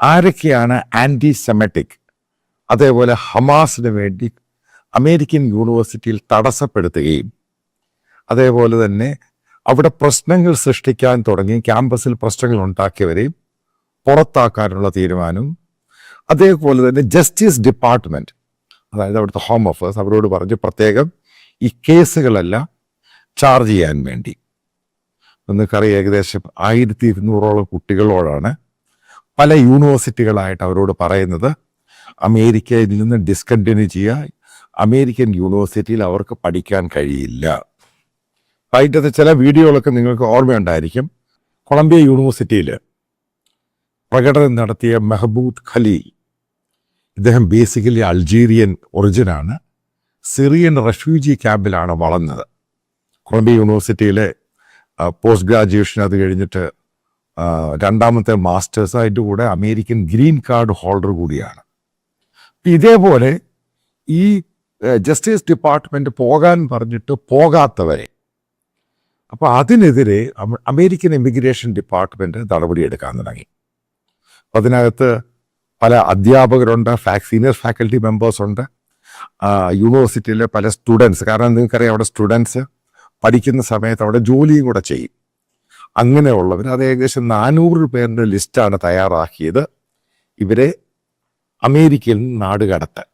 ആരൊക്കെയാണ് anti Semitic, അതേപോലെ ഹമാസിന് വേണ്ടി അമേരിക്കൻ യൂണിവേഴ്സിറ്റിയിൽ തടസ്സപ്പെടുത്തുകയും അതേപോലെ തന്നെ അവിടെ പ്രശ്നങ്ങൾ സൃഷ്ടിക്കാൻ തുടങ്ങി ക്യാമ്പസിൽ പ്രശ്നങ്ങൾ ഉണ്ടാക്കിയവരെയും പുറത്താക്കാനുള്ള തീരുമാനവും, അതേപോലെ തന്നെ ജസ്റ്റിസ് ഡിപ്പാർട്ട്മെൻറ്റ്, അതായത് അവിടുത്തെ ഹോം അഫേഴ്സ് അവരോട് പറഞ്ഞ് പ്രത്യേകം ഈ കേസുകളെല്ലാം ചാർജ് ചെയ്യാൻ വേണ്ടി. നിങ്ങൾക്കറിയാം, ഏകദേശം 1200ഓളം കുട്ടികളോടാണ് പല യൂണിവേഴ്സിറ്റികളായിട്ട് അവരോട് പറയുന്നത് അമേരിക്കയിൽ നിന്ന് ഡിസ്കണ്ടിന്യൂ ചെയ്യുക, അമേരിക്കൻ യൂണിവേഴ്സിറ്റിയിൽ അവർക്ക് പഠിക്കാൻ കഴിയില്ല. അതിൻ്റെ ചില വീഡിയോകളൊക്കെ നിങ്ങൾക്ക് ഓർമ്മയുണ്ടായിരിക്കും. കൊളംബിയ യൂണിവേഴ്സിറ്റിയിൽ പ്രകടനം നടത്തിയ മെഹബൂദ് ഖലീൽ, ഇദ്ദേഹം ബേസിക്കലി അൾജീരിയൻ ഒറിജിനാണ്, സിറിയൻ റെഫ്യൂജി ക്യാമ്പിലാണ് വളർന്നത്. കൊളംബിയ യൂണിവേഴ്സിറ്റിയിലെ പോസ്റ്റ് ഗ്രാജുവേഷൻ, അത് കഴിഞ്ഞിട്ട് രണ്ടാമത്തെ മാസ്റ്റേഴ്സ്, അതിൻ്റെ കൂടെ അമേരിക്കൻ ഗ്രീൻ കാർഡ് ഹോൾഡർ കൂടിയാണ്. ഇതേപോലെ ഈ ജസ്റ്റിസ് ഡിപ്പാർട്ട്മെൻറ്റ് പോകാൻ പറഞ്ഞിട്ട് പോകാത്തവരെ, അപ്പോൾ അതിനെതിരെ അമേരിക്കൻ ഇമിഗ്രേഷൻ ഡിപ്പാർട്ട്മെൻറ്റ് നടപടിയെടുക്കാൻ തുടങ്ങി. അതിനകത്ത് പല അധ്യാപകരുണ്ട്, സീനിയർ ഫാക്കൽറ്റി മെമ്പേഴ്സ് ഉണ്ട്, യൂണിവേഴ്സിറ്റിയിലെ പല സ്റ്റുഡൻസ്. കാരണം നിങ്ങൾക്കറിയാം, അവിടെ സ്റ്റുഡൻസ് പഠിക്കുന്ന സമയത്ത് അവിടെ ജോലിയും കൂടെ ചെയ്യും. അങ്ങനെയുള്ളവർ, അത് ഏകദേശം 400 പേരുടെ ലിസ്റ്റാണ് തയ്യാറാക്കിയത് ഇവരെ അമേരിക്കയിൽ നിന്ന് നാടുകടത്താൻ.